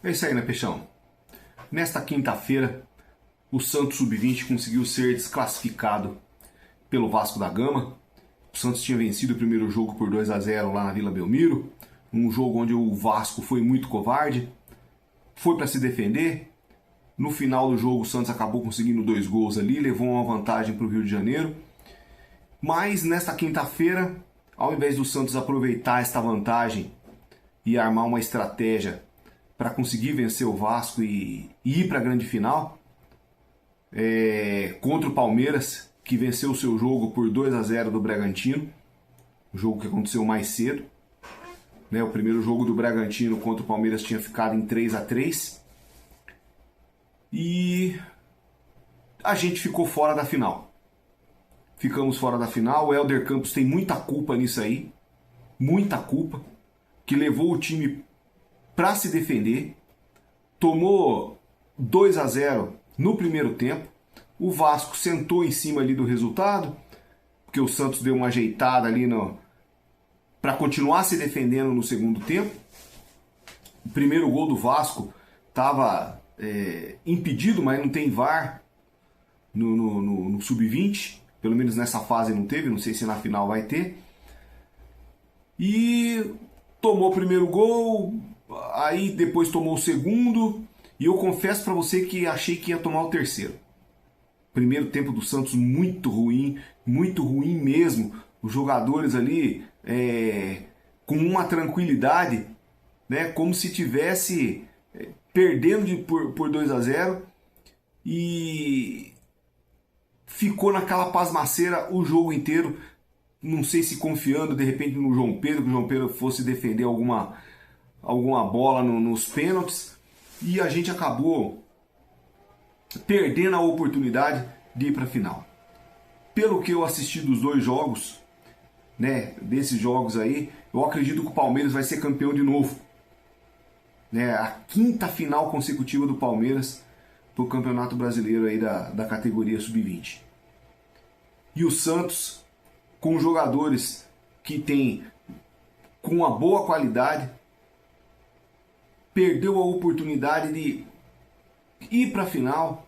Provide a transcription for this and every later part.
É isso aí, né, Peixão? Nesta quinta-feira, o Santos Sub-20 conseguiu ser desclassificado pelo Vasco da Gama. O Santos tinha vencido o primeiro jogo por 2-0 lá na Vila Belmiro, um jogo onde o Vasco foi muito covarde, foi para se defender. No final do jogo, o Santos acabou conseguindo 2 gols ali, levou uma vantagem para o Rio de Janeiro. Mas nesta quinta-feira, ao invés do Santos aproveitar esta vantagem e armar uma estratégia para conseguir vencer o Vasco e ir para a grande final, contra o Palmeiras, que venceu o seu jogo por 2-0 do Bragantino, o jogo que aconteceu mais cedo. O primeiro jogo do Bragantino contra o Palmeiras tinha ficado em 3-3 e a gente ficou fora da final. Ficamos fora da final. O Helder Campos tem muita culpa nisso aí, muita culpa, que levou o time para se defender, tomou 2-0 no primeiro tempo. O Vasco sentou em cima ali do resultado, porque o Santos deu uma ajeitada ali para continuar se defendendo no segundo tempo. O primeiro gol do Vasco estava impedido, mas não tem VAR no Sub-20, pelo menos nessa fase não teve, não sei se na final vai ter. E tomou o primeiro gol, aí depois tomou o segundo, e eu confesso para você que achei que ia tomar o terceiro. Primeiro tempo do Santos muito ruim mesmo. Os jogadores ali com uma tranquilidade, né, como se tivesse perdendo por 2-0, e ficou naquela pasmaceira o jogo inteiro. Não sei se confiando de repente no João Pedro, que o João Pedro fosse defender alguma bola nos pênaltis, e a gente acabou perdendo a oportunidade de ir para a final. Pelo que eu assisti dos 2 jogos, né, desses jogos aí, eu acredito que o Palmeiras vai ser campeão de novo. A 5ª final consecutiva do Palmeiras para o Campeonato Brasileiro aí da categoria Sub-20. E o Santos, com jogadores que tem com uma boa qualidade, perdeu a oportunidade de ir para a final,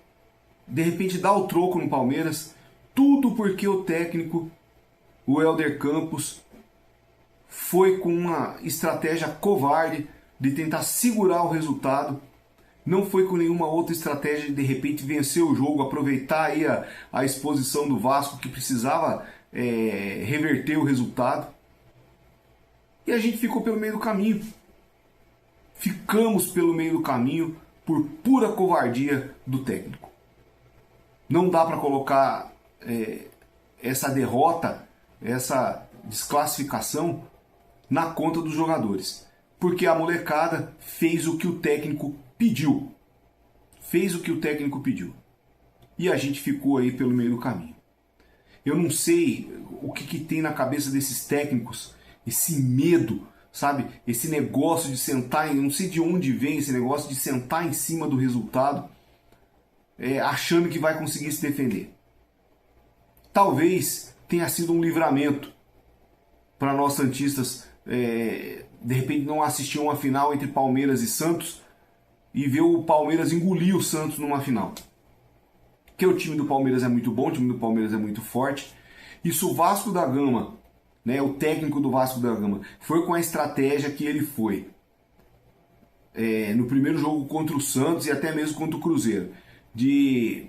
de repente dar o troco no Palmeiras, tudo porque o técnico, o Helder Campos, foi com uma estratégia covarde de tentar segurar o resultado. Não foi com nenhuma outra estratégia de repente vencer o jogo, aproveitar aí a exposição do Vasco, que precisava reverter o resultado. E a gente ficou pelo meio do caminho. Ficamos pelo meio do caminho por pura covardia do técnico. Não dá para colocar essa derrota, essa desclassificação na conta dos jogadores, porque a molecada fez o que o técnico pediu. E a gente ficou aí pelo meio do caminho. Eu não sei o que tem na cabeça desses técnicos, esse medo, sabe? Esse negócio de sentar, eu não sei de onde vem esse negócio de sentar em cima do resultado, achando que vai conseguir se defender. Talvez tenha sido um livramento para nós santistas, de repente não assistir uma final entre Palmeiras e Santos e ver o Palmeiras engolir o Santos numa final. Porque o time do Palmeiras é muito bom, o time do Palmeiras é muito forte. E se o Vasco da Gama, né, o técnico do Vasco da Gama, foi com a estratégia que ele foi no primeiro jogo contra o Santos e até mesmo contra o Cruzeiro, de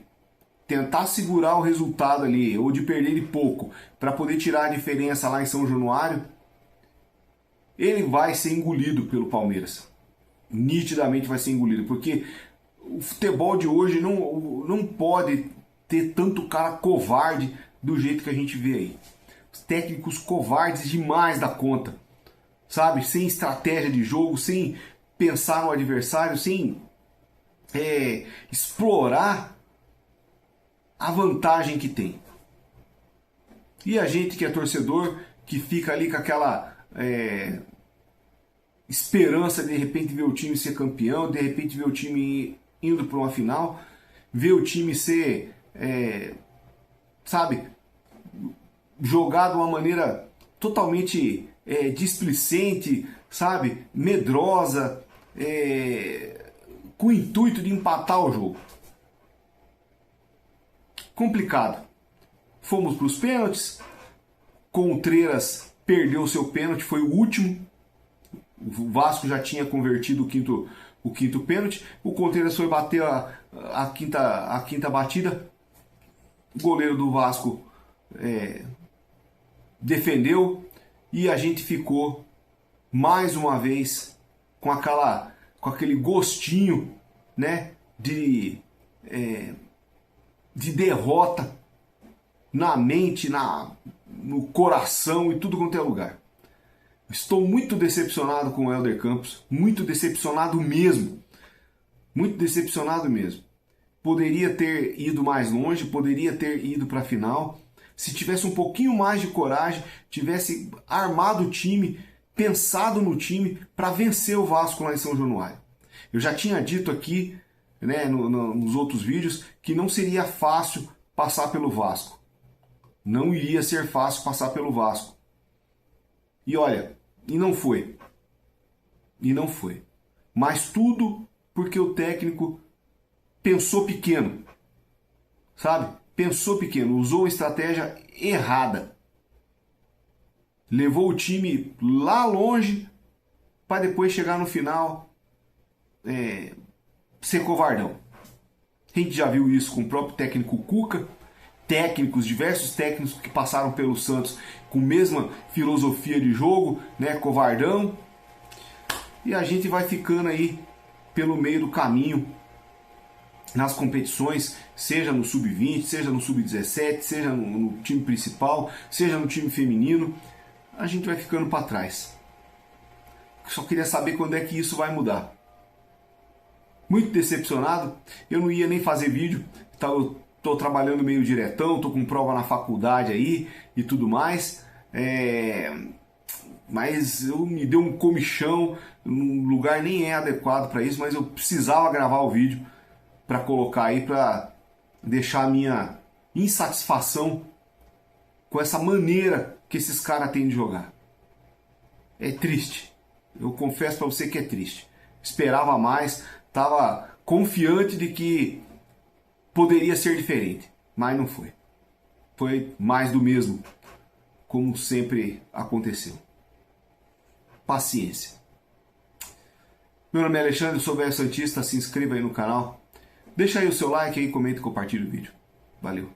tentar segurar o resultado ali, ou de perder de pouco, para poder tirar a diferença lá em São Januário, ele vai ser engolido pelo Palmeiras. Nitidamente vai ser engolido, porque o futebol de hoje não pode ter tanto cara covarde do jeito que a gente vê aí. Os técnicos covardes demais da conta, sabe? Sem estratégia de jogo, sem pensar no adversário, sem explorar a vantagem que tem. E a gente que é torcedor, que fica ali com aquela esperança de repente ver o time ser campeão, de repente ver o time indo para uma final, ver o time ser, sabe, jogado de uma maneira totalmente displicente, sabe, medrosa, com o intuito de empatar o jogo. Complicado. Fomos para os pênaltis. Contreras perdeu seu pênalti, foi o último. O Vasco já tinha convertido o quinto pênalti. O Contreras foi bater a quinta batida. O goleiro do Vasco defendeu e a gente ficou mais uma vez com aquele gostinho, né, de derrota na mente, no coração e tudo quanto é lugar. Estou muito decepcionado com o Hélder Campos, muito decepcionado mesmo. Muito decepcionado mesmo. Poderia ter ido mais longe, poderia ter ido para a final. Se tivesse um pouquinho mais de coragem, tivesse armado o time, pensado no time para vencer o Vasco lá em São Januário. Eu já tinha dito aqui, né, nos outros vídeos, que não seria fácil passar pelo Vasco. Não iria ser fácil passar pelo Vasco. E olha, e não foi. E não foi. Mas tudo porque o técnico pensou pequeno. Sabe? Pensou pequeno, usou uma estratégia errada. Levou o time lá longe para depois chegar no final ser covardão. A gente já viu isso com o próprio técnico Cuca, diversos técnicos que passaram pelo Santos com a mesma filosofia de jogo, né, covardão. E a gente vai ficando aí pelo meio do caminho nas competições, seja no sub-20, seja no sub-17, seja no time principal, seja no time feminino, a gente vai ficando para trás. Só queria saber quando é que isso vai mudar. Muito decepcionado, eu não ia nem fazer vídeo, estou trabalhando meio diretão, estou com prova na faculdade aí e tudo mais, mas me deu um comichão, um lugar nem é adequado para isso, mas eu precisava gravar o vídeo para colocar aí, para deixar a minha insatisfação com essa maneira que esses caras têm de jogar. É triste, eu confesso para você que é triste. Esperava mais, estava confiante de que poderia ser diferente, mas não foi. Foi mais do mesmo, como sempre aconteceu. Paciência. Meu nome é Alexandre, sou velho santista, se inscreva aí no canal. Deixa aí o seu like aí, comenta e compartilha o vídeo. Valeu.